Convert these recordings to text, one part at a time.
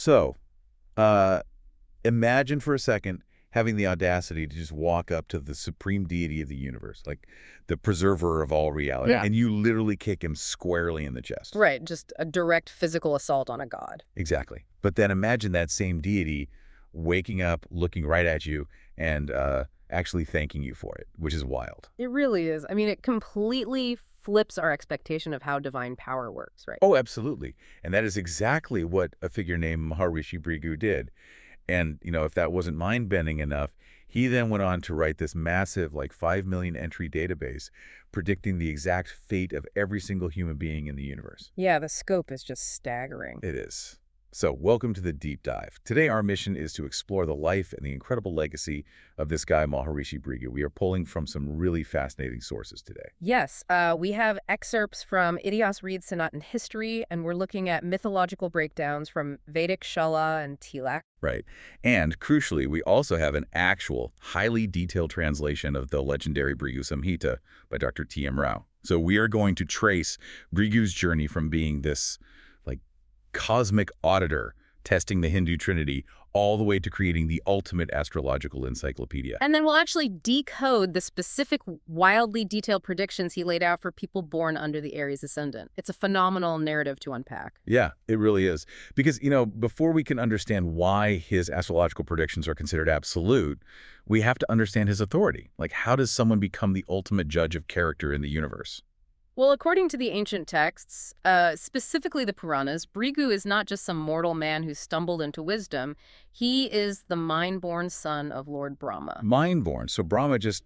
So, uh, imagine for a second having the audacity to just walk up to the supreme deity of the universe, like the preserver of all reality, Yeah. and you literally kick him squarely in the chest. Right, just a direct physical assault on a god. Exactly. But then imagine that same deity waking up, looking right at you, and actually thanking you for it, which is wild. It really is. I mean, it completely flips our expectation of how divine power works, right? Oh, absolutely. And that is exactly what a figure named Maharishi Bhrigu did. And, if that wasn't mind-bending enough, he then went on to write this massive, like 5 million entry database predicting the exact fate of every single human being in the universe. Yeah, the scope is just staggering. It is. So, welcome to the deep dive. Today, our mission is to explore the life and the incredible legacy of this guy, Maharishi Bhrigu. We are pulling from some really fascinating sources today. Yes, we have excerpts from Idias Reid's Sanatan History, and we're looking at mythological breakdowns from Vedic Shala and Tilak. Right. And crucially, we also have an actual, highly detailed translation of the legendary Bhrigu Samhita by Dr. T.M. Rao. So we are going to trace Bhrigu's journey from being this, like, cosmic auditor testing the Hindu trinity all the way to creating the ultimate astrological encyclopedia. And then we'll actually decode the specific, wildly detailed predictions he laid out for people born under the Aries ascendant. It's a phenomenal narrative to unpack. Yeah, it really is. Because, before we can understand why his astrological predictions are considered absolute, we have to understand his authority. Like, how does someone become the ultimate judge of character in the universe? Well, according to the ancient texts, specifically the Puranas, Bhrigu is not just some mortal man who stumbled into wisdom. He is the mind-born son of Lord Brahma. Mind-born. So Brahma just,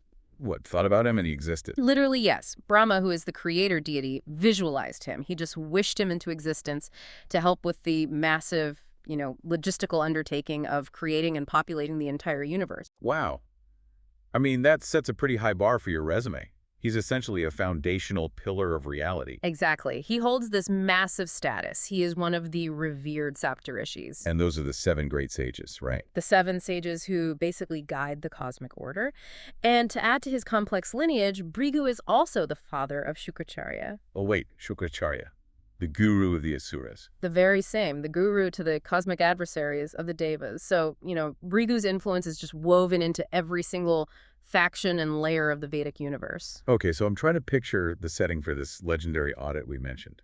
thought about him and he existed. Literally, yes. Brahma, who is the creator deity, visualized him. He just wished him into existence to help with the massive, logistical undertaking of creating and populating the entire universe. Wow. I mean, that sets a pretty high bar for your resume. He's essentially a foundational pillar of reality. Exactly. He holds this massive status. He is one of the revered Saptarishis. And those are the 7 great sages, right? The 7 sages who basically guide the cosmic order. And to add to his complex lineage, Bhrigu is also the father of Shukracharya. Oh, wait, Shukracharya, the guru of the Asuras. The very same, the guru to the cosmic adversaries of the Devas. So, Bhrigu's influence is just woven into every single faction and layer of the Vedic universe. Okay, so I'm trying to picture the setting for this legendary audit we mentioned.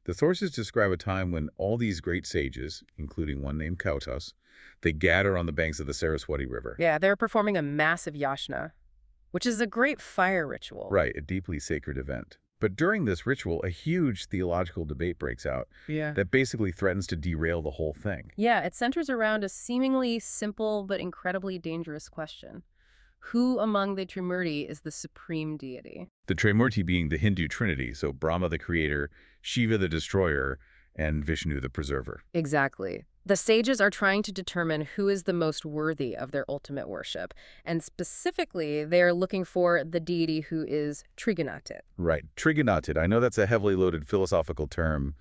The sources describe a time when all these great sages, including one named Kautas, they gather on the banks of the Saraswati River. Yeah, they're performing a massive yashna, which is a great fire ritual. Right, a deeply sacred event. But during this ritual, a huge theological debate breaks out that basically threatens to derail the whole thing. Yeah, it centers around a seemingly simple but incredibly dangerous question. Who among the Trimurti is the supreme deity? The Trimurti being the Hindu trinity, so Brahma the creator, Shiva the destroyer, and Vishnu the preserver. Exactly. The sages are trying to determine who is the most worthy of their ultimate worship. And specifically, they're looking for the deity who is Trigonatit. Right. Trigonatit. I know that's a heavily loaded philosophical term.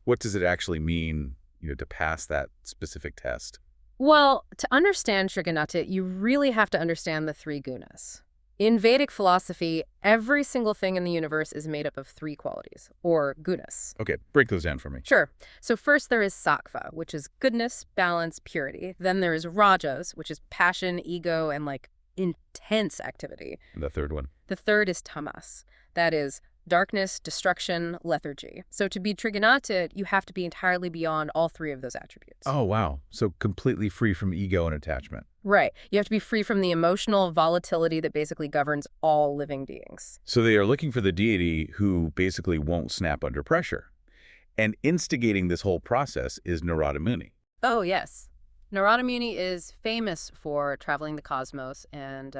What does it actually mean, to pass that specific test? Well, to understand Trigonatit, you really have to understand the 3 gunas. In Vedic philosophy, every single thing in the universe is made up of 3 qualities, or gunas. Okay, break those down for me. Sure. So first there is sattva, which is goodness, balance, purity. Then there is rajas, which is passion, ego, and intense activity. And the third one? The third is tamas. That is darkness, destruction, lethargy. So to be Trigonatit, you have to be entirely beyond all 3 of those attributes. Oh, wow. So completely free from ego and attachment. Right. You have to be free from the emotional volatility that basically governs all living beings. So they are looking for the deity who basically won't snap under pressure. And instigating this whole process is Narada Muni. Oh, yes. Narada Muni is famous for traveling the cosmos and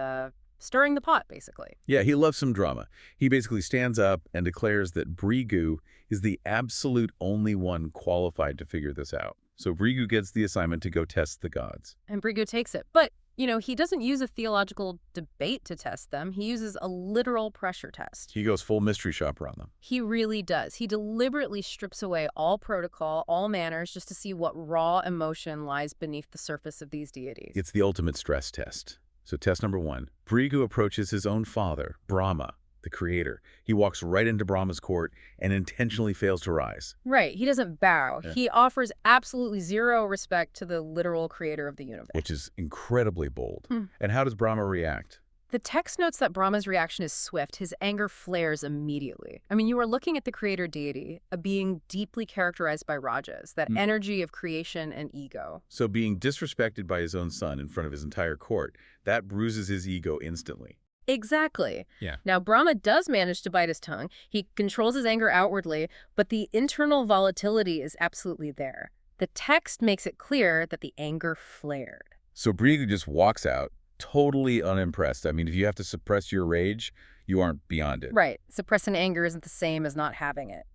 stirring the pot, basically. Yeah, he loves some drama. He basically stands up and declares that Bhrigu is the absolute only one qualified to figure this out. So Bhrigu gets the assignment to go test the gods. And Bhrigu takes it. But, he doesn't use a theological debate to test them. He uses a literal pressure test. He goes full mystery shopper on them. He really does. He deliberately strips away all protocol, all manners, just to see what raw emotion lies beneath the surface of these deities. It's the ultimate stress test. So test number 1, Bhrigu approaches his own father, Brahma, the creator. He walks right into Brahma's court and intentionally fails to rise. Right. He doesn't bow. Yeah. He offers absolutely zero respect to the literal creator of the universe. Which is incredibly bold. And how does Brahma react? The text notes that Brahma's reaction is swift. His anger flares immediately. I mean, you are looking at the creator deity, a being deeply characterized by rajas, that energy of creation and ego. So being disrespected by his own son in front of his entire court, that bruises his ego instantly. Exactly. Yeah. Now, Brahma does manage to bite his tongue. He controls his anger outwardly, but the internal volatility is absolutely there. The text makes it clear that the anger flared. So Bhrigu just walks out, totally unimpressed. I mean, if you have to suppress your rage, you aren't beyond it. Right. Suppressing anger isn't the same as not having it.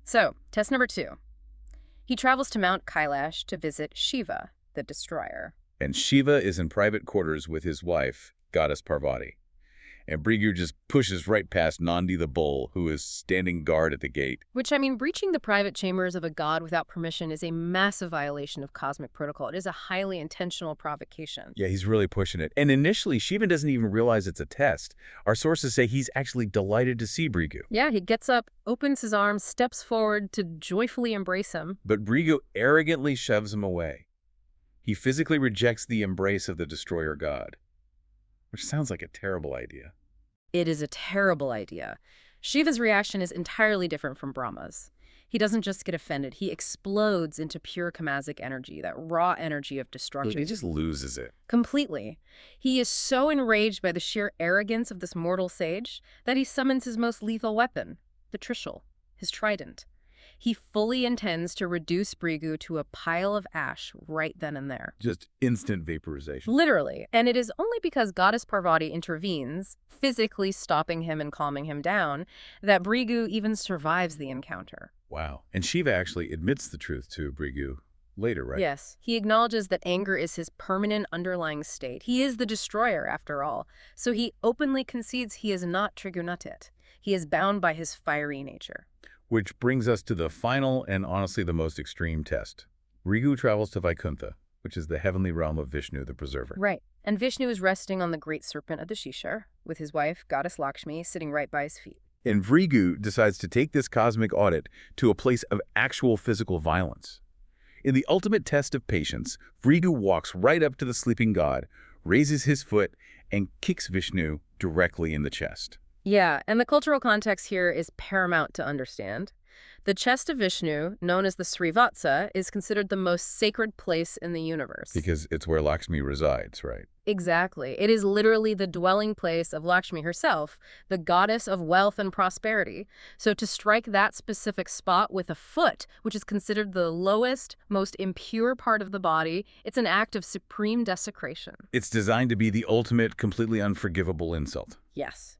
So, test number 2. He travels to Mount Kailash to visit Shiva, the destroyer. And Shiva is in private quarters with his wife, goddess Parvati. And Bhrigu just pushes right past Nandi the bull, who is standing guard at the gate. Which, I mean, breaching the private chambers of a god without permission is a massive violation of cosmic protocol. It is a highly intentional provocation. Yeah, he's really pushing it. And initially, Shiva doesn't even realize it's a test. Our sources say he's actually delighted to see Bhrigu. Yeah, he gets up, opens his arms, steps forward to joyfully embrace him. But Bhrigu arrogantly shoves him away. He physically rejects the embrace of the destroyer god, which sounds like a terrible idea. It is a terrible idea. Shiva's reaction is entirely different from Brahma's. He doesn't just get offended, he explodes into pure kamasic energy, that raw energy of destruction. He just loses it. Completely. He is so enraged by the sheer arrogance of this mortal sage that he summons his most lethal weapon, the Trishul, his trident. He fully intends to reduce Bhrigu to a pile of ash right then and there. Just instant vaporization. Literally. And it is only because goddess Parvati intervenes, physically stopping him and calming him down, that Bhrigu even survives the encounter. Wow. And Shiva actually admits the truth to Bhrigu later, right? Yes. He acknowledges that anger is his permanent underlying state. He is the destroyer, after all. So he openly concedes he is not Trigunatit. He is bound by his fiery nature. Which brings us to the final and honestly the most extreme test. Bhrigu travels to Vaikuntha, which is the heavenly realm of Vishnu, the preserver. Right. And Vishnu is resting on the great serpent of the Shishar, with his wife, goddess Lakshmi, sitting right by his feet. And Bhrigu decides to take this cosmic audit to a place of actual physical violence. In the ultimate test of patience, Bhrigu walks right up to the sleeping god, raises his foot, and kicks Vishnu directly in the chest. Yeah, and the cultural context here is paramount to understand. The chest of Vishnu, known as the Srivatsa, is considered the most sacred place in the universe. Because it's where Lakshmi resides, right? Exactly. It is literally the dwelling place of Lakshmi herself, the goddess of wealth and prosperity. So to strike that specific spot with a foot, which is considered the lowest, most impure part of the body, it's an act of supreme desecration. It's designed to be the ultimate, completely unforgivable insult. Yes.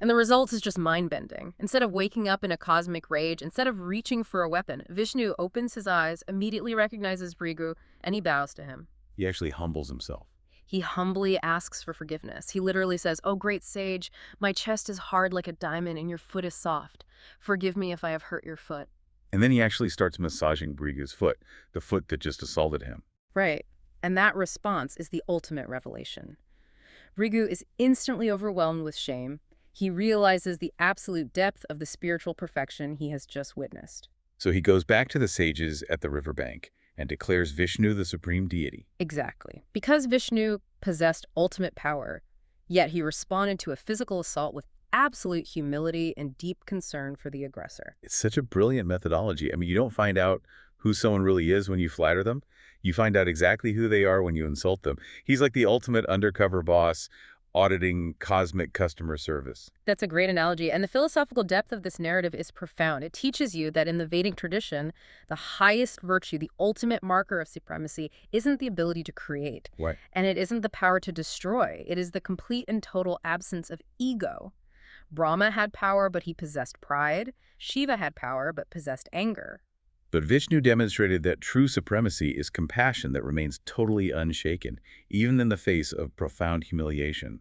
And the result is just mind-bending. Instead of waking up in a cosmic rage, instead of reaching for a weapon, Vishnu opens his eyes, immediately recognizes Bhrigu, and he bows to him. He actually humbles himself. He humbly asks for forgiveness. He literally says, "Oh, great sage, my chest is hard like a diamond and your foot is soft. Forgive me if I have hurt your foot." And then he actually starts massaging Bhrigu's foot, the foot that just assaulted him. Right. And that response is the ultimate revelation. Bhrigu is instantly overwhelmed with shame. He realizes the absolute depth of the spiritual perfection he has just witnessed. So he goes back to the sages at the riverbank and declares Vishnu the supreme deity. Exactly. Because Vishnu possessed ultimate power, yet he responded to a physical assault with absolute humility and deep concern for the aggressor. It's such a brilliant methodology. I mean, you don't find out who someone really is when you flatter them. You find out exactly who they are when you insult them. He's like the ultimate undercover boss, auditing cosmic customer service. That's a great analogy, and the philosophical depth of this narrative is profound. It teaches you that in the Vedic tradition, the highest virtue, the ultimate marker of supremacy, isn't the ability to create. Right. And it isn't the power to destroy. It is the complete and total absence of ego. Brahma had power, but he possessed pride. Shiva had power, but possessed anger. But Vishnu demonstrated that true supremacy is compassion that remains totally unshaken, even in the face of profound humiliation.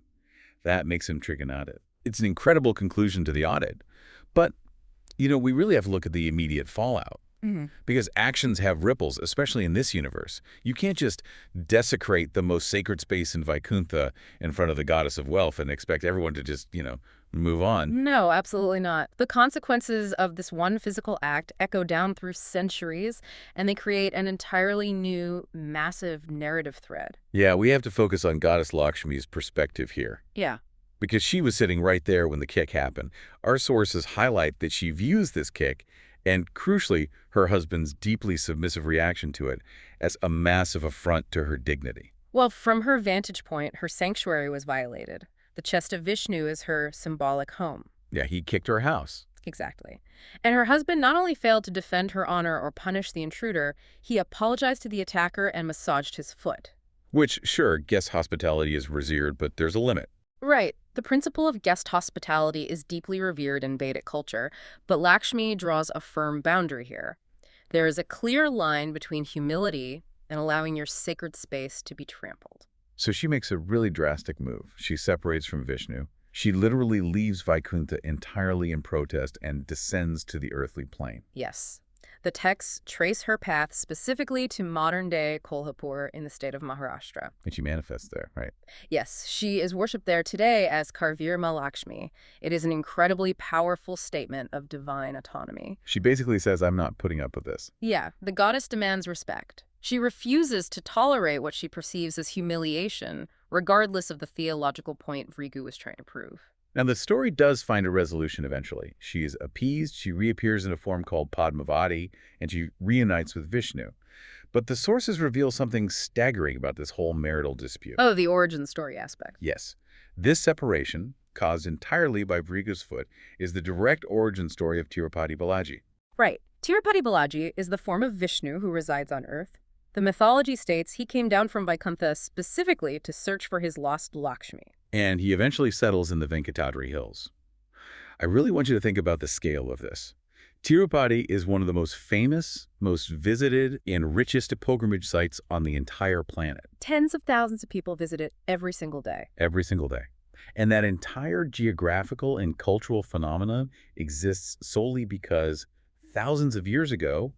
That makes him Trigunatit. It's an incredible conclusion to the audit. But, we really have to look at the immediate fallout. Because actions have ripples, especially in this universe. You can't just desecrate the most sacred space in Vaikuntha in front of the goddess of wealth and expect everyone to just, move on. No, absolutely not. The consequences of this one physical act echo down through centuries, and they create an entirely new, massive narrative thread. Yeah, we have to focus on goddess Lakshmi's perspective here. Yeah. Because she was sitting right there when the kick happened. Our sources highlight that she views this kick, and crucially, her husband's deeply submissive reaction to it, as a massive affront to her dignity. Well, from her vantage point, her sanctuary was violated. The chest of Vishnu is her symbolic home. Yeah, he kicked her house. Exactly. And her husband not only failed to defend her honor or punish the intruder, he apologized to the attacker and massaged his foot. Which, sure, guest hospitality is revered, but there's a limit. Right. The principle of guest hospitality is deeply revered in Vedic culture, but Lakshmi draws a firm boundary here. There is a clear line between humility and allowing your sacred space to be trampled. So she makes a really drastic move. She separates from Vishnu. She literally leaves Vaikuntha entirely in protest and descends to the earthly plane. Yes. The texts trace her path specifically to modern-day Kolhapur in the state of Maharashtra. And she manifests there, right? Yes, she is worshipped there today as Karvirma Lakshmi. It is an incredibly powerful statement of divine autonomy. She basically says, I'm not putting up with this. Yeah, the goddess demands respect. She refuses to tolerate what she perceives as humiliation, regardless of the theological point Vhrigu was trying to prove. Now, the story does find a resolution eventually. She is appeased, she reappears in a form called Padmavati, and she reunites with Vishnu. But the sources reveal something staggering about this whole marital dispute. Oh, the origin story aspect. Yes. This separation, caused entirely by Bhrigu's foot, is the direct origin story of Tirupati Balaji. Right. Tirupati Balaji is the form of Vishnu who resides on Earth. The mythology states he came down from Vaikuntha specifically to search for his lost Lakshmi. And he eventually settles in the Venkatadri Hills. I really want you to think about the scale of this. Tirupati is one of the most famous, most visited, and richest pilgrimage sites on the entire planet. Tens of thousands of people visit it every single day. Every single day. And that entire geographical and cultural phenomenon exists solely because thousands of years ago,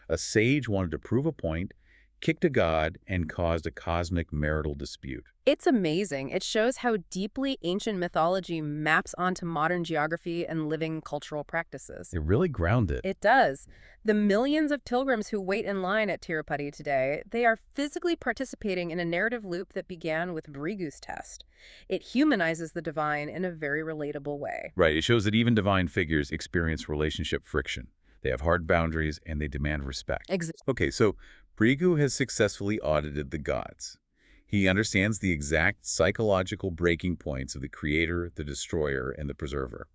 a sage wanted to prove a point, kicked a god, and caused a cosmic marital dispute. It's amazing. It shows how deeply ancient mythology maps onto modern geography and living cultural practices. It really grounded. It does. The millions of pilgrims who wait in line at Tirupati today, they are physically participating in a narrative loop that began with Bhrigu's test. It humanizes the divine in a very relatable way. Right. It shows that even divine figures experience relationship friction. They have hard boundaries and they demand respect. Okay, so Bhrigu has successfully audited the gods. He understands the exact psychological breaking points of the creator, the destroyer, and the preserver.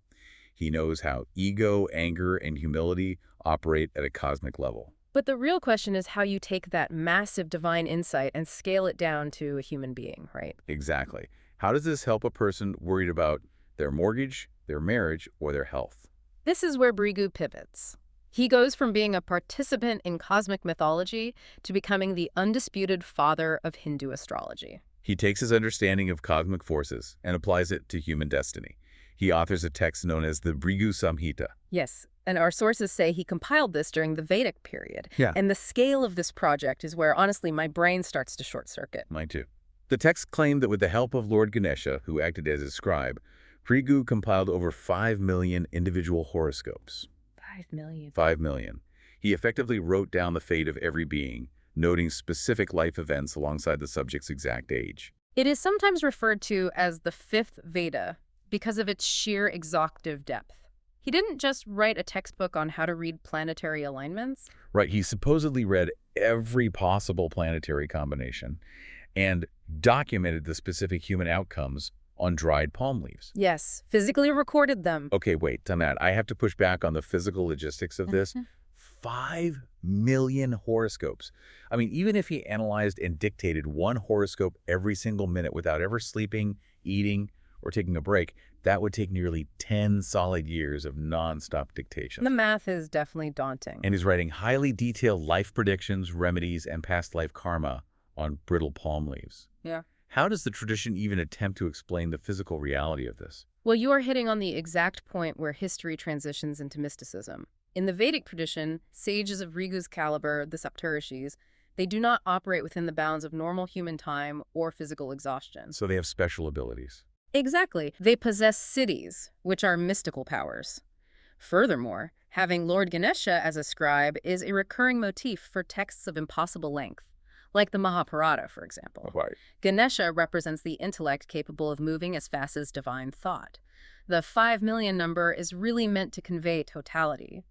He knows how ego, anger, and humility operate at a cosmic level. But the real question is how you take that massive divine insight and scale it down to a human being, right? Exactly. How does this help a person worried about their mortgage, their marriage, or their health? This is where Bhrigu pivots. He goes from being a participant in cosmic mythology to becoming the undisputed father of Hindu astrology. He takes his understanding of cosmic forces and applies it to human destiny. He authors a text known as the Bhrigu Samhita. Yes, and our sources say he compiled this during the Vedic period. Yeah. And the scale of this project is where, honestly, my brain starts to short-circuit. Mine too. The text claimed that with the help of Lord Ganesha, who acted as his scribe, Bhrigu compiled over 5 million individual horoscopes. 5 million. 5 million. He effectively wrote down the fate of every being, noting specific life events alongside the subject's exact age. It is sometimes referred to as the fifth Veda because of its sheer exhaustive depth. He didn't just write a textbook on how to read planetary alignments. Right, he supposedly read every possible planetary combination and documented the specific human outcomes on dried palm leaves. Yes, physically recorded them. Okay, wait, time out. I have to push back on the physical logistics of this. 5 million horoscopes. I mean, even if he analyzed and dictated one horoscope every single minute without ever sleeping, eating, or taking a break, that would take nearly 10 solid years of non-stop dictation. The math is definitely daunting. And he's writing highly detailed life predictions, remedies, and past life karma on brittle palm leaves. Yeah. How does the tradition even attempt to explain the physical reality of this? Well, you are hitting on the exact point where history transitions into mysticism. In the Vedic tradition, sages of Bhrigu's caliber, the Saptarishis, they do not operate within the bounds of normal human time or physical exhaustion. So they have special abilities. Exactly. They possess siddhis, which are mystical powers. Furthermore, having Lord Ganesha as a scribe is a recurring motif for texts of impossible length, like the Mahabharata, for example. Right. Ganesha represents the intellect capable of moving as fast as divine thought. The 5 million number is really meant to convey totality.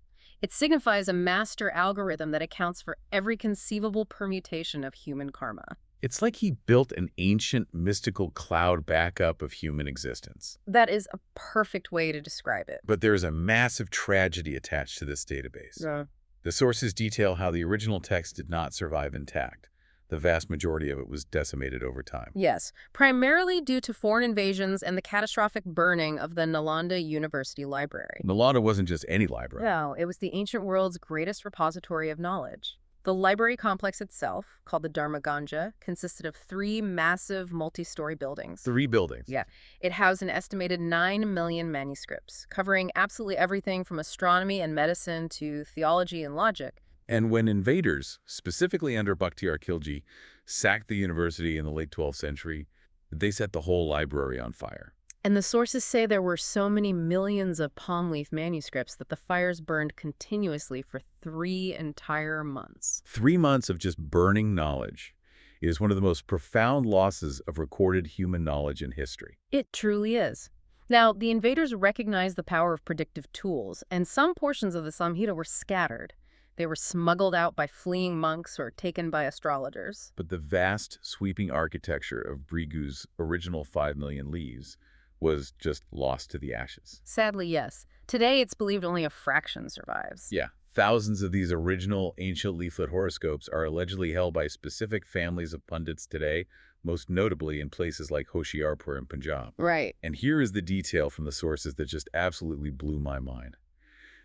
It signifies a master algorithm that accounts for every conceivable permutation of human karma. It's like he built an ancient mystical cloud backup of human existence. That is a perfect way to describe it. But there's a massive tragedy attached to this database. Yeah. The sources detail how the original text did not survive intact. The vast majority of it was decimated over time. Yes, primarily due to foreign invasions and the catastrophic burning of the Nalanda University Library. Nalanda wasn't just any library. No, it was the ancient world's greatest repository of knowledge. The library complex itself, called the Dharmaganja, consisted of 3 massive multi-story buildings. 3 buildings. Yeah. It housed an estimated 9 million manuscripts, covering absolutely everything from astronomy and medicine to theology and logic. And when invaders, specifically under Bakhtiyar Khilji, sacked the university in the late 12th century, they set the whole library on fire. And the sources say there were so many millions of palm leaf manuscripts that the fires burned continuously for 3 entire months. 3 months of just burning knowledge is one of the most profound losses of recorded human knowledge in history. It truly is. Now, the invaders recognized the power of predictive tools, and some portions of the Samhita were scattered. They were smuggled out by fleeing monks or taken by astrologers. But the vast, sweeping architecture of Bhrigu's original 5 million leaves was just lost to the ashes. Sadly, yes. Today, it's believed only a fraction survives. Yeah. Thousands of these original ancient leaflet horoscopes are allegedly held by specific families of pundits today, most notably in places like Hoshiarpur in Punjab. Right. And here is the detail from the sources that just absolutely blew my mind.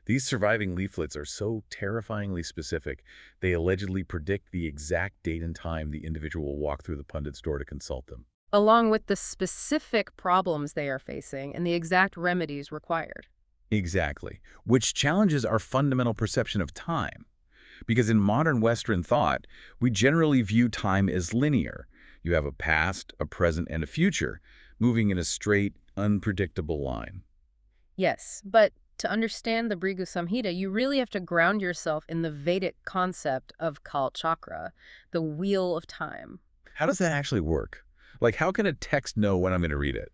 These surviving leaflets are so terrifyingly specific, they allegedly predict the exact date and time the individual will walk through the pundit's door to consult them. Along with the specific problems they are facing and the exact remedies required. Exactly, which challenges our fundamental perception of time. Because in modern Western thought, we generally view time as linear. You have a past, a present, and a future, moving in a straight, unpredictable line. Yes, but to understand the Bhrigu Samhita, you really have to ground yourself in the Vedic concept of Kal Chakra, the wheel of time. How does that actually work? Like, how can a text know when I'm going to read it?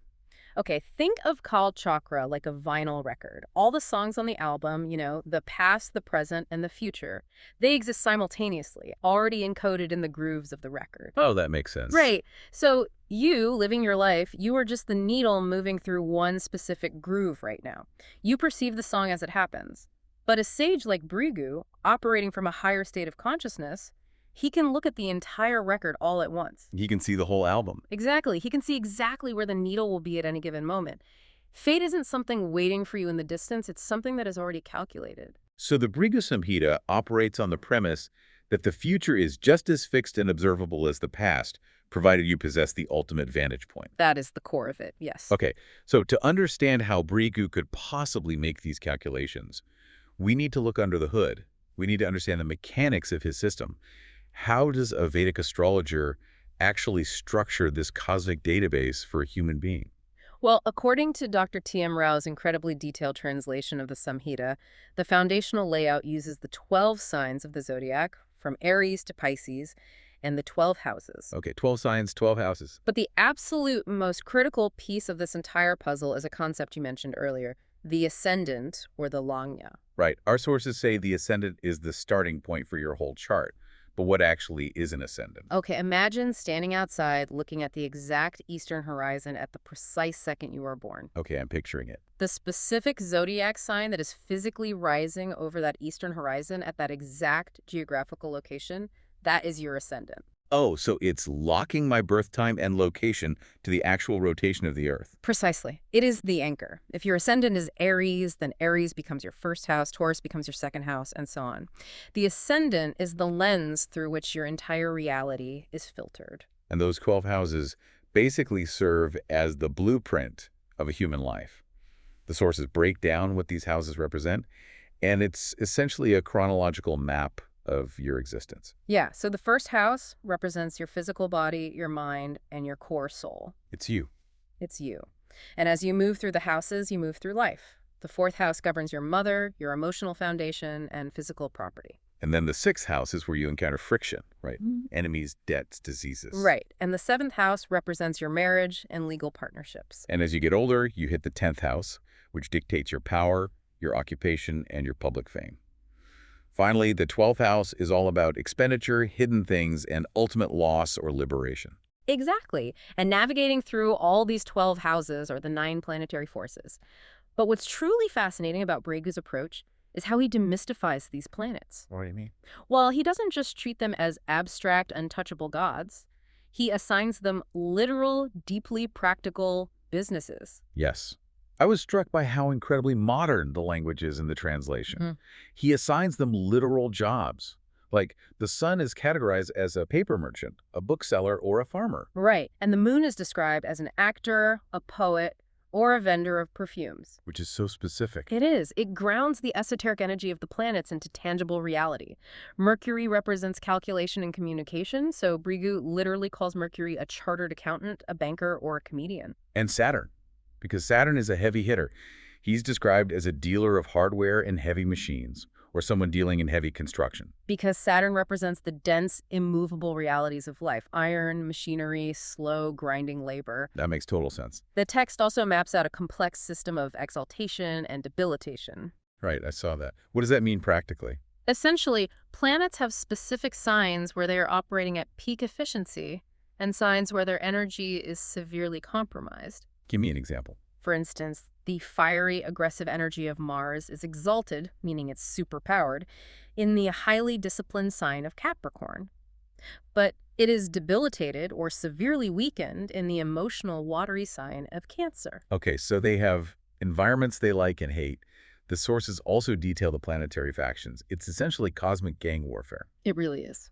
Okay, think of Kal Chakra like a vinyl record. All the songs on the album, the past, the present, and the future, they exist simultaneously, already encoded in the grooves of the record. Oh, that makes sense. Right. So you, living your life, you are just the needle moving through one specific groove right now. You perceive the song as it happens. But a sage like Bhrigu, operating from a higher state of consciousness, he can look at the entire record all at once. He can see the whole album. Exactly. He can see exactly where the needle will be at any given moment. Fate isn't something waiting for you in the distance. It's something that is already calculated. So the Bhrigu Samhita operates on the premise that the future is just as fixed and observable as the past, provided you possess the ultimate vantage point. That is the core of it, yes. Okay, so to understand how Bhrigu could possibly make these calculations, we need to look under the hood. We need to understand the mechanics of his system. How does a Vedic astrologer actually structure this cosmic database for a human being? Well, according to Dr. T.M. Rao's incredibly detailed translation of the Samhita, the foundational layout uses the 12 signs of the zodiac, from Aries to Pisces, and the 12 houses. Okay, 12 signs, 12 houses. But the absolute most critical piece of this entire puzzle is a concept you mentioned earlier, the ascendant, or the lagna. Right. Our sources say the ascendant is the starting point for your whole chart. But what actually is an ascendant? Okay, imagine standing outside looking at the exact eastern horizon at the precise second you are born. Okay, I'm picturing it. The specific zodiac sign that is physically rising over that eastern horizon at that exact geographical location, that is your ascendant. Oh, so it's locking my birth time and location to the actual rotation of the Earth. Precisely. It is the anchor. If your ascendant is Aries, then Aries becomes your first house, Taurus becomes your second house, and so on. The ascendant is the lens through which your entire reality is filtered. And those 12 houses basically serve as the blueprint of a human life. The sources break down what these houses represent, And it's essentially a chronological map of your existence. Yeah, so the first house represents your physical body, your mind, and your core soul. It's you. It's you. And as you move through the houses, you move through life. The fourth house governs your mother, your emotional foundation, and physical property. And then the sixth house is where you encounter friction, right? Mhm. Enemies, debts, diseases. Right. And the seventh house represents your marriage and legal partnerships. And as you get older, you hit the 10th house, which dictates your power, your occupation, and your public fame. Finally, the 12th house is all about expenditure, hidden things, and ultimate loss or liberation. Exactly. And navigating through all these 12 houses are the 9 planetary forces. But what's truly fascinating about Brigu's approach is how he demystifies these planets. What do you mean? Well, he doesn't just treat them as abstract, untouchable gods. He assigns them literal, deeply practical businesses. Yes. I was struck by how incredibly modern the language is in the translation. Mhm. He assigns them literal jobs. Like, the sun is categorized as a paper merchant, a bookseller, or a farmer. Right. And the moon is described as an actor, a poet, or a vendor of perfumes. Which is so specific. It is. It grounds the esoteric energy of the planets into tangible reality. Mercury represents calculation and communication, so Bhrigu literally calls Mercury a chartered accountant, a banker, or a comedian. And Saturn, because Saturn is a heavy hitter. He's described as a dealer of hardware and heavy machines, or someone dealing in heavy construction. Because Saturn represents the dense, immovable realities of life. Iron, machinery, slow, grinding labor. That makes total sense. The text also maps out a complex system of exaltation and debilitation. Right, I saw that. What does that mean practically? Essentially, planets have specific signs where they are operating at peak efficiency and signs where their energy is severely compromised. Give me an example. For instance, the fiery, aggressive energy of Mars is exalted, meaning it's superpowered, in the highly disciplined sign of Capricorn. But it is debilitated or severely weakened in the emotional, watery sign of Cancer. Okay, so they have environments they like and hate. The sources also detail the planetary factions. It's essentially cosmic gang warfare. It really is.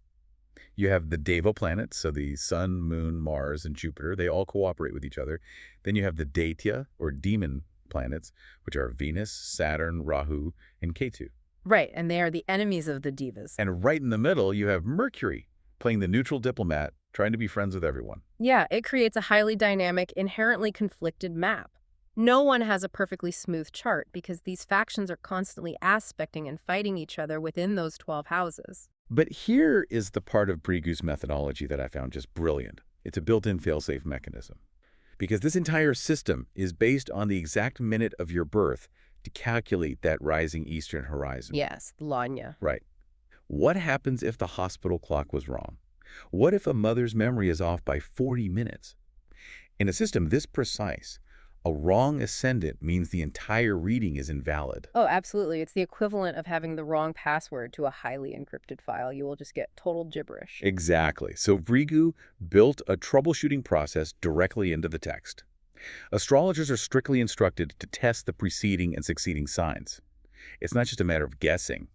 You have the Deva planets, so the Sun, Moon, Mars, and Jupiter. They all cooperate with each other. Then you have the Daitya, or demon planets, which are Venus, Saturn, Rahu, and Ketu. Right, and they are the enemies of the divas. And right in the middle, you have Mercury, playing the neutral diplomat, trying to be friends with everyone. Yeah, it creates a highly dynamic, inherently conflicted map. No one has a perfectly smooth chart because these factions are constantly aspecting and fighting each other within those 12 houses. But here is the part of Brigu's methodology that I found just brilliant. It's a built-in fail-safe mechanism. Because this entire system is based on the exact minute of your birth to calculate that rising eastern horizon. Yes, Lanya. Right. What happens if the hospital clock was wrong? What if a mother's memory is off by 40 minutes? In a system this precise, a wrong ascendant means the entire reading is invalid. Oh, absolutely. It's the equivalent of having the wrong password to a highly encrypted file. You will just get total gibberish. Exactly. So Bhrigu built a troubleshooting process directly into the text. Astrologers are strictly instructed to test the preceding and succeeding signs. It's not just a matter of guessing.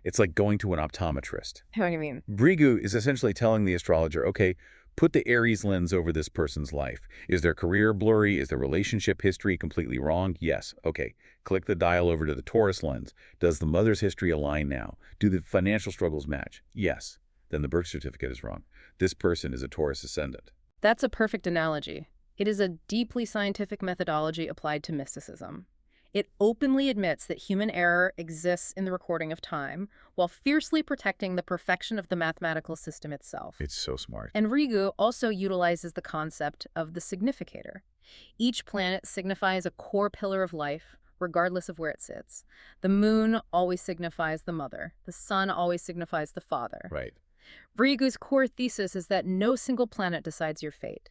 It's like going to an optometrist. What do you mean? Bhrigu is essentially telling the astrologer, okay, put the Aries lens over this person's life. Is their career blurry? Is their relationship history completely wrong? Yes. Okay. Click the dial over to the Taurus lens. Does the mother's history align now? Do the financial struggles match? Yes. Then the birth certificate is wrong. This person is a Taurus ascendant. That's a perfect analogy. It is a deeply scientific methodology applied to mysticism. It openly admits that human error exists in the recording of time, while fiercely protecting the perfection of the mathematical system itself. It's so smart. And Bhrigu also utilizes the concept of the significator. Each planet signifies a core pillar of life, regardless of where it sits. The moon always signifies the mother. The sun always signifies the father. Right. Bhrigu's core thesis is that no single planet decides your fate.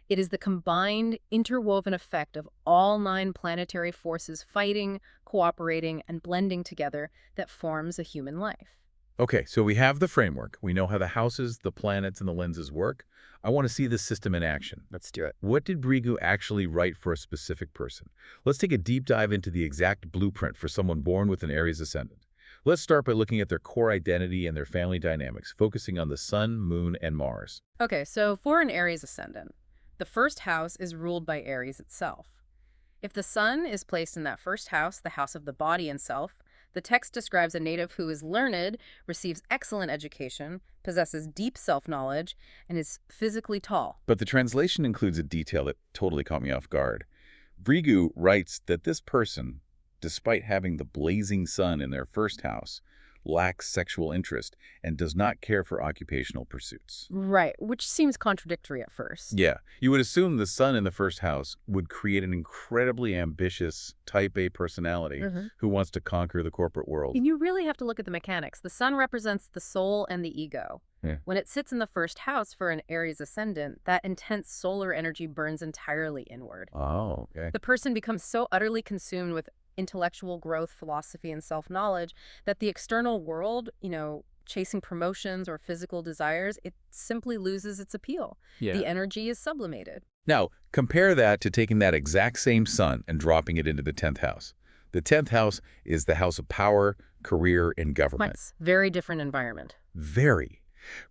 It is the combined, interwoven effect of all 9 planetary forces fighting, cooperating, and blending together that forms a human life. Okay, so we have the framework. We know how the houses, the planets, and the lenses work. I want to see this system in action. Let's do it. What did Bhrigu actually write for a specific person? Let's take a deep dive into the exact blueprint for someone born with an Aries ascendant. Let's start by looking at their core identity and their family dynamics, focusing on the Sun, Moon, and Mars. Okay, so for an Aries ascendant, the first house is ruled by Aries itself. If the sun is placed in that first house, the house of the body and self, The text describes a native who is learned, receives excellent education, possesses deep self-knowledge, and is physically tall. But the translation includes a detail that totally caught me off guard. Bhrigu writes that this person, despite having the blazing sun in their first house, lacks sexual interest and does not care for occupational pursuits. Right, which seems contradictory at first. Yeah, you would assume the sun in the first house would create an incredibly ambitious type A personality who wants to conquer the corporate world. And you really have to look at the mechanics. The sun represents the soul and the ego. Yeah. When it sits in the first house for an Aries ascendant, that intense solar energy burns entirely inward. Oh, okay. The person becomes so utterly consumed with intellectual growth, philosophy, and self-knowledge that the external world, chasing promotions or physical desires, it simply loses its appeal. Yeah. The energy is sublimated. Now, compare that to taking that exact same sun and dropping it into the 10th house. The 10th house is the house of power, career, and government. It's very different environment. Very.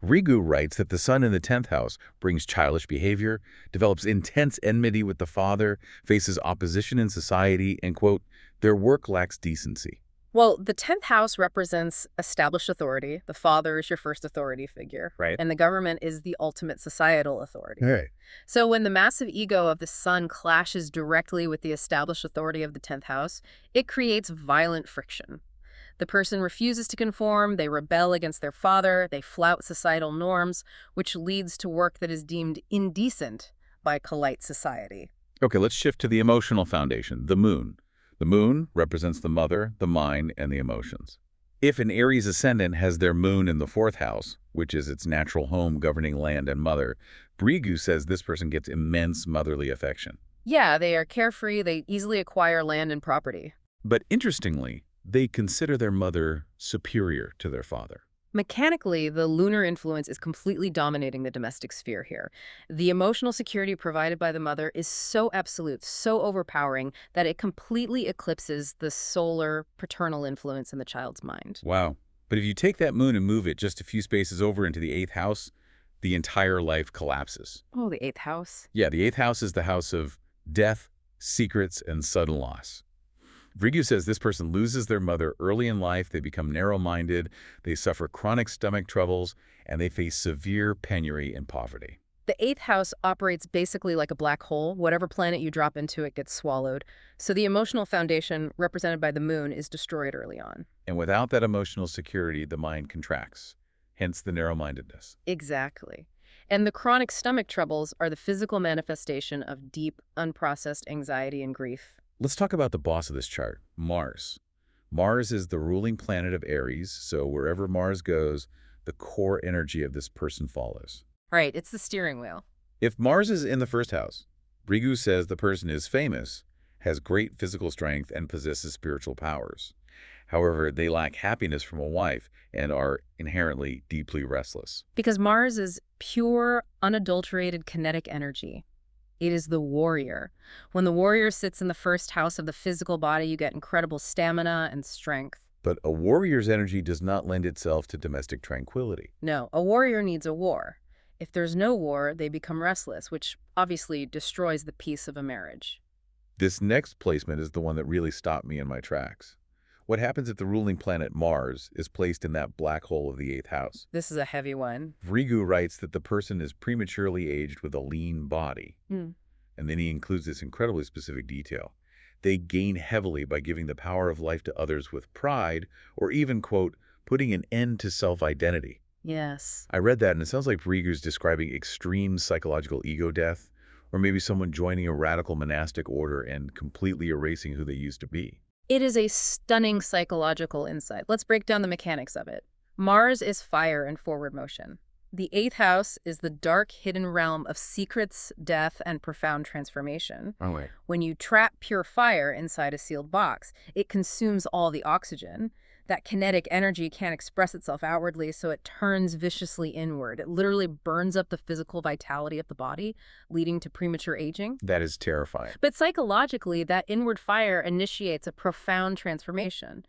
Bhrigu writes that the sun in the 10th house brings childish behavior, develops intense enmity with the father, faces opposition in society, and, quote, their work lacks decency. Well, the 10th house represents established authority. The father is your first authority figure. Right. And the government is the ultimate societal authority. Right. So when the massive ego of the sun clashes directly with the established authority of the 10th house, it creates violent friction. The person refuses to conform, they rebel against their father, they flout societal norms, which leads to work that is deemed indecent by polite society. Okay, let's shift to the emotional foundation, the moon. The moon represents the mother, the mind, and the emotions. If an Aries ascendant has their moon in the 4th house, which is its natural home governing land and mother, Bhrigu says this person gets immense motherly affection. Yeah, they are carefree, they easily acquire land and property. But interestingly, they consider their mother superior to their father. Mechanically, the lunar influence is completely dominating the domestic sphere here. The emotional security provided by the mother is so absolute, so overpowering, that it completely eclipses the solar paternal influence in the child's mind. Wow. But if you take that moon and move it just a few spaces over into the 8th house, the entire life collapses. Oh, the 8th house? Yeah, the 8th house is the house of death, secrets, and sudden loss. Bhrigu says this person loses their mother early in life, they become narrow-minded, they suffer chronic stomach troubles, and they face severe penury and poverty. The 8th house operates basically like a black hole. Whatever planet you drop into, it gets swallowed. So the emotional foundation, represented by the moon, is destroyed early on. And without that emotional security, the mind contracts, hence the narrow-mindedness. Exactly. And the chronic stomach troubles are the physical manifestation of deep, unprocessed anxiety and grief. Let's talk about the boss of this chart, Mars. Mars is the ruling planet of Aries, so wherever Mars goes, the core energy of this person follows. Right, it's the steering wheel. If Mars is in the 1st house, Bhrigu says the person is famous, has great physical strength, and possesses spiritual powers. However, they lack happiness from a wife and are inherently deeply restless. Because Mars is pure, unadulterated kinetic energy. It is the warrior. When the warrior sits in the 1st house of the physical body, you get incredible stamina and strength. But a warrior's energy does not lend itself to domestic tranquility. No, a warrior needs a war. If there's no war, they become restless, which obviously destroys the peace of a marriage. This next placement is the one that really stopped me in my tracks. What happens if the ruling planet Mars is placed in that black hole of the 8th house? This is a heavy one. Bhrigu writes that the person is prematurely aged with a lean body. And then he includes this incredibly specific detail. They gain heavily by giving the power of life to others with pride, or even, quote, putting an end to self-identity. Yes. I read that, and it sounds like Bhrigu's describing extreme psychological ego death, or maybe someone joining a radical monastic order and completely erasing who they used to be. It is a stunning psychological insight. Let's break down the mechanics of it. Mars is fire and forward motion. The 8th house is the dark, hidden realm of secrets, death, and profound transformation. Oh, wait. When you trap pure fire inside a sealed box, it consumes all the oxygen. That kinetic energy can't express itself outwardly, so it turns viciously inward. It literally burns up the physical vitality of the body, leading to premature aging. That is terrifying. But psychologically, that inward fire initiates a profound transformation.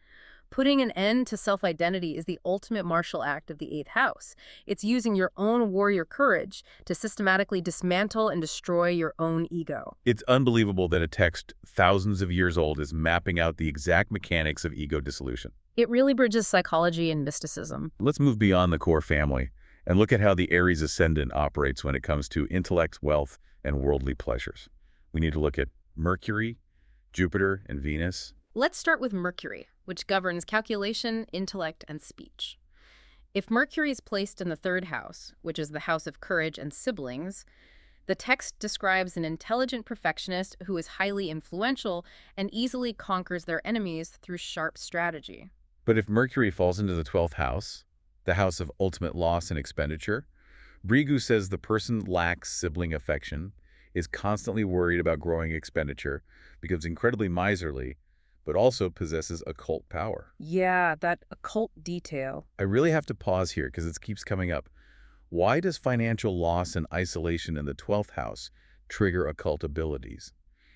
Putting an end to self-identity is the ultimate martial act of the eighth house. It's using your own warrior courage to systematically dismantle and destroy your own ego. It's unbelievable that a text thousands of years old is mapping out the exact mechanics of ego dissolution. It really bridges psychology and mysticism. Let's move beyond the core family and look at how the Aries ascendant operates when it comes to intellect, wealth, and worldly pleasures. We need to look at Mercury, Jupiter, and Venus. Let's start with Mercury, which governs calculation, intellect, and speech. If Mercury is placed in the third house, which is the house of courage and siblings, the text describes an intelligent perfectionist who is highly influential and easily conquers their enemies through sharp strategy. But if Mercury falls into the 12th house, the house of ultimate loss and expenditure, Bhrigu says the person lacks sibling affection, is constantly worried about growing expenditure, becomes incredibly miserly, but also possesses occult power. Yeah, that occult detail. I really have to pause here because it keeps coming up. Why does financial loss and isolation in the 12th house trigger occult abilities?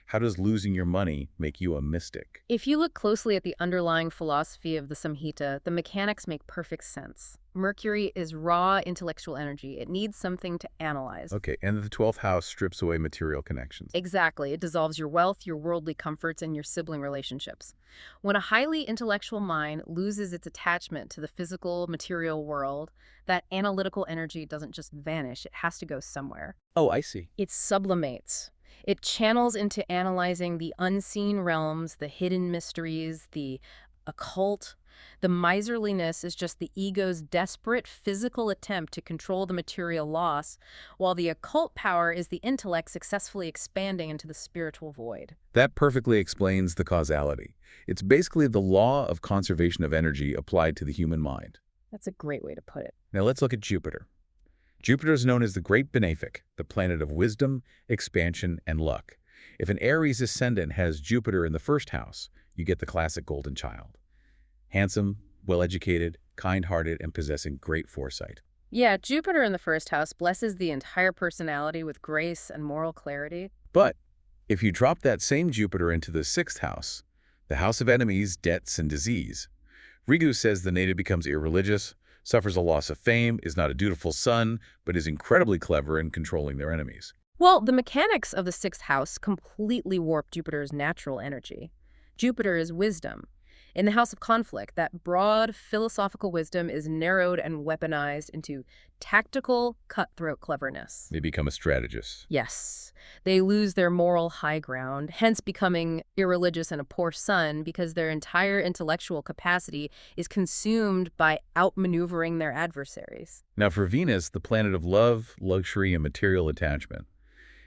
How does losing your money make you a mystic? If you look closely at the underlying philosophy of the Samhita, the mechanics make perfect sense. Mercury is raw intellectual energy. It needs something to analyze. Okay, and the 12th house strips away material connections. Exactly. It dissolves your wealth, your worldly comforts, and your sibling relationships. When a highly intellectual mind loses its attachment to the physical, material world, that analytical energy doesn't just vanish. It has to go somewhere. Oh, I see. It sublimates. It channels into analyzing the unseen realms, the hidden mysteries, the occult. The miserliness is just the ego's desperate physical attempt to control the material loss, while the occult power is the intellect successfully expanding into the spiritual void. That perfectly explains the causality. It's basically the law of conservation of energy applied to the human mind. That's a great way to put it. Now let's look at Jupiter. Jupiter is known as the Great Benefic, the planet of wisdom, expansion, and luck. If an Aries ascendant has Jupiter in the first house, you get the classic golden child. Handsome, well-educated, kind-hearted, and possessing great foresight. Yeah, Jupiter in the first house blesses the entire personality with grace and moral clarity. But if you drop that same Jupiter into the 6th house, the house of enemies, debts, and disease, Bhrigu says the native becomes irreligious, suffers a loss of fame, is not a dutiful son, but is incredibly clever in controlling their enemies. Well, the mechanics of the 6th house completely warp Jupiter's natural energy. Jupiter is wisdom. In the house of conflict, that broad philosophical wisdom is narrowed and weaponized into tactical, cutthroat cleverness. They become a strategist. Yes. They lose their moral high ground, hence becoming irreligious and a poor son because their entire intellectual capacity is consumed by outmaneuvering their adversaries. Now for Venus, the planet of love, luxury, and material attachment,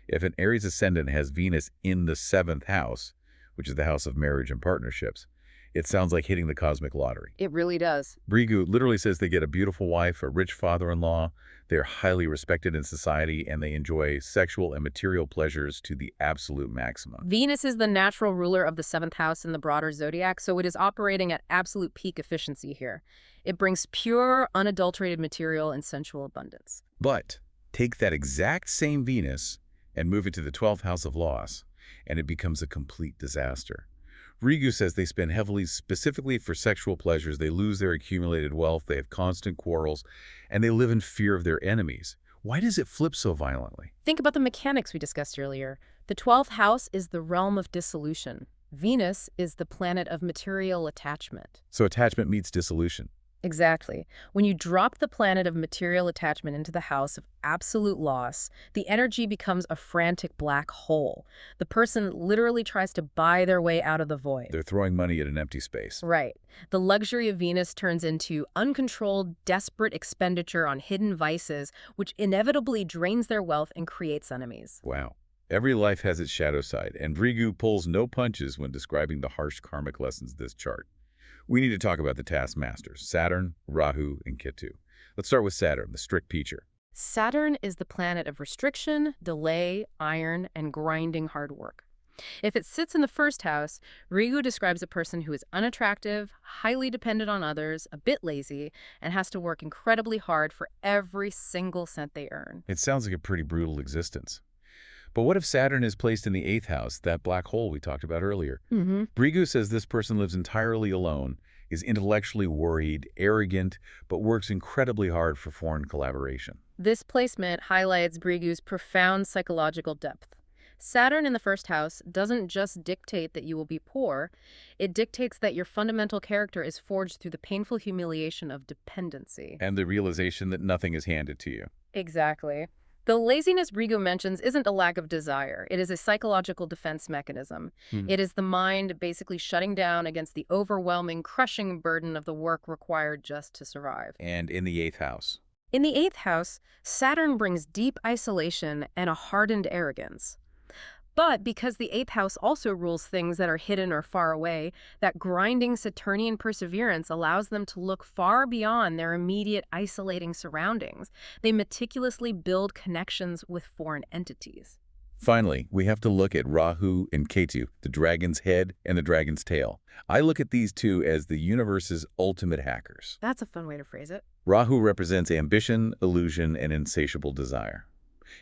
if an Aries ascendant has Venus in the 7th house, which is the house of marriage and partnerships, it sounds like hitting the cosmic lottery. It really does. Bhrigu literally says they get a beautiful wife, a rich father-in-law, they're highly respected in society, and they enjoy sexual and material pleasures to the absolute maximum. Venus is the natural ruler of the 7th house in the broader zodiac, so it is operating at absolute peak efficiency here. It brings pure, unadulterated material and sensual abundance. But take that exact same Venus and move it to the 12th house of loss, and it becomes a complete disaster. Bhrigu says they spend heavily specifically for sexual pleasures, they lose their accumulated wealth, they have constant quarrels, and they live in fear of their enemies. Why does it flip so violently? Think about the mechanics we discussed earlier. The 12th house is the realm of dissolution. Venus is the planet of material attachment. So attachment meets dissolution. Exactly. When you drop the planet of material attachment into the house of absolute loss, the energy becomes a frantic black hole. The person literally tries to buy their way out of the void. They're throwing money at an empty space. Right. The luxury of Venus turns into uncontrolled, desperate expenditure on hidden vices, which inevitably drains their wealth and creates enemies. Wow. Every life has its shadow side, and Bhrigu pulls no punches when describing the harsh karmic lessons of this chart. We need to talk about the taskmasters, Saturn, Rahu, and Ketu. Let's start with Saturn, the strict teacher. Saturn is the planet of restriction, delay, iron, and grinding hard work. If it sits in the first house, Bhrigu describes a person who is unattractive, highly dependent on others, a bit lazy, and has to work incredibly hard for every single cent they earn. It sounds like a pretty brutal existence. But what if Saturn is placed in the 8th house, that black hole we talked about earlier? Bhrigu says this person lives entirely alone, is intellectually worried, arrogant, but works incredibly hard for foreign collaboration. This placement highlights Brigu's profound psychological depth. Saturn in the first house doesn't just dictate that you will be poor, it dictates that your fundamental character is forged through the painful humiliation of dependency. And the realization that nothing is handed to you. Exactly. The laziness Bhrigu mentions isn't a lack of desire. It is a psychological defense mechanism. It is the mind basically shutting down against the overwhelming, crushing burden of the work required just to survive. And in the 8th house. In the 8th house, Saturn brings deep isolation and a hardened arrogance. But because the 8th house also rules things that are hidden or far away, that grinding Saturnian perseverance allows them to look far beyond their immediate isolating surroundings. They meticulously build connections with foreign entities. Finally, we have to look at Rahu and Ketu, the dragon's head and the dragon's tail. I look at these two as the universe's ultimate hackers. That's a fun way to phrase it. Rahu represents ambition, illusion, and insatiable desire.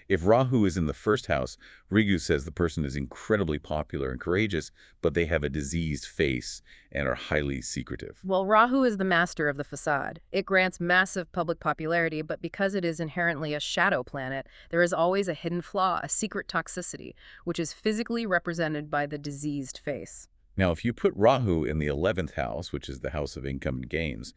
If Rahu is in the first house, Bhrigu says the person is incredibly popular and courageous, but they have a diseased face and are highly secretive. Well, Rahu is the master of the facade. It grants massive public popularity, but because it is inherently a shadow planet, there is always a hidden flaw, a secret toxicity, which is physically represented by the diseased face. Now, if you put Rahu in the 11th house, which is the house of income and gains,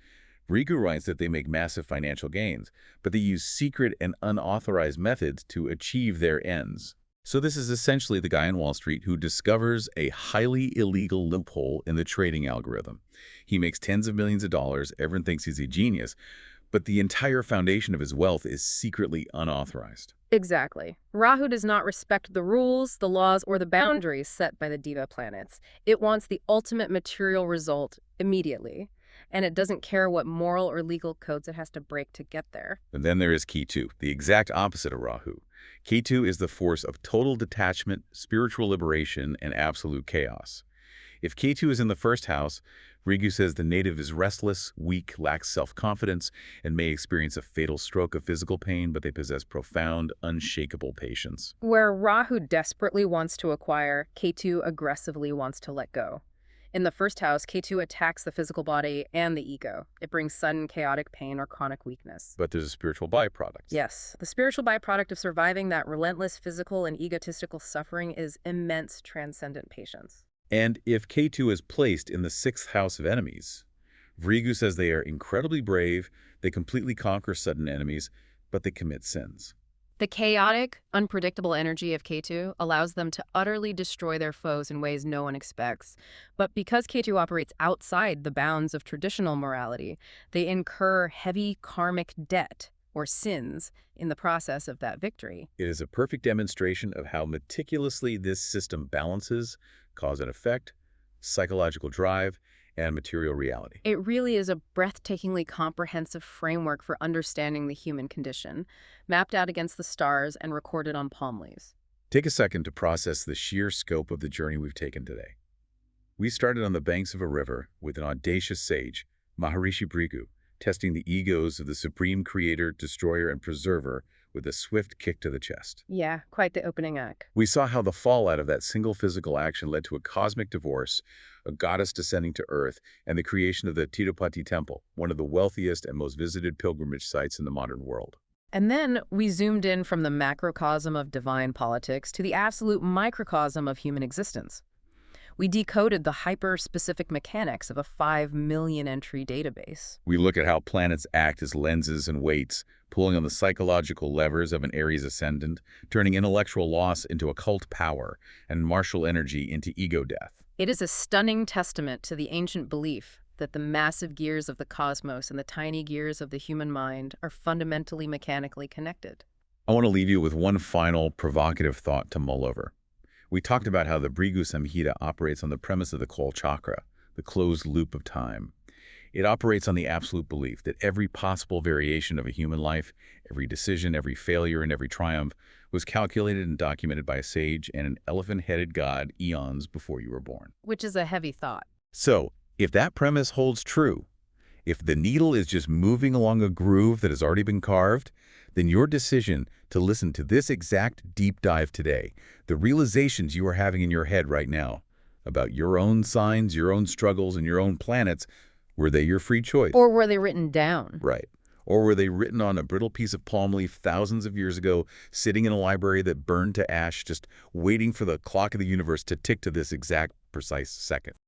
Bhrigu writes that they make massive financial gains, but they use secret and unauthorized methods to achieve their ends. So this is essentially the guy on Wall Street who discovers a highly illegal loophole in the trading algorithm. He makes tens of millions of dollars, everyone thinks he's a genius, but the entire foundation of his wealth is secretly unauthorized. Exactly. Rahu does not respect the rules, the laws, or the boundaries set by the diva planets. It wants the ultimate material result immediately. And it doesn't care what moral or legal codes it has to break to get there. And then there is Ketu, the exact opposite of Rahu. Ketu is the force of total detachment, spiritual liberation, and absolute chaos. If Ketu is in the first house, Bhrigu says the native is restless, weak, lacks self-confidence, and may experience a fatal stroke of physical pain, but they possess profound, unshakable patience. Where Rahu desperately wants to acquire, Ketu aggressively wants to let go. In the first house, Ketu attacks the physical body and the ego. It brings sudden chaotic pain or chronic weakness. But there's a spiritual byproduct. Yes, the spiritual byproduct of surviving that relentless physical and egotistical suffering is immense transcendent patience. And if Ketu is placed in the 6th house of enemies, Bhrigu says they are incredibly brave, they completely conquer sudden enemies, but they commit sins. The chaotic, unpredictable energy of Ketu allows them to utterly destroy their foes in ways no one expects. But because Ketu operates outside the bounds of traditional morality, they incur heavy karmic debt, or sins, in the process of that victory. It is a perfect demonstration of how meticulously this system balances cause and effect, psychological drive, and material reality. It really is a breathtakingly comprehensive framework for understanding the human condition, mapped out against the stars and recorded on palm leaves. Take a second to process the sheer scope of the journey we've taken today. We started on the banks of a river with an audacious sage, Maharishi Bhrigu, testing the egos of the supreme creator, destroyer, and preserver with a swift kick to the chest. Yeah, quite the opening act. We saw how the fallout of that single physical action led to a cosmic divorce, a goddess descending to earth, and the creation of the Tirupati Temple, one of the wealthiest and most visited pilgrimage sites in the modern world. And then we zoomed in from the macrocosm of divine politics to the absolute microcosm of human existence. We decoded the hyper-specific mechanics of a 5 million entry database. We look at how planets act as lenses and weights, pulling on the psychological levers of an Aries ascendant, turning intellectual loss into occult power, and martial energy into ego death. It is a stunning testament to the ancient belief that the massive gears of the cosmos and the tiny gears of the human mind are fundamentally mechanically connected. I want to leave you with one final provocative thought to mull over. We talked about how the Bhrigu Samhita operates on the premise of the Kal Chakra, the closed loop of time. It operates on the absolute belief that every possible variation of a human life, every decision, every failure, and every triumph was calculated and documented by a sage and an elephant-headed god eons before you were born. Which is a heavy thought. So, if that premise holds true, if the needle is just moving along a groove that has already been carved, then your decision to listen to this exact deep dive today, the realizations you are having in your head right now about your own signs, your own struggles, and your own planets Were they your free choice? Or were they written down? Right. Or were they written on a brittle piece of palm leaf thousands of years ago, sitting in a library that burned to ash, just waiting for the clock of the universe to tick to this exact, precise second?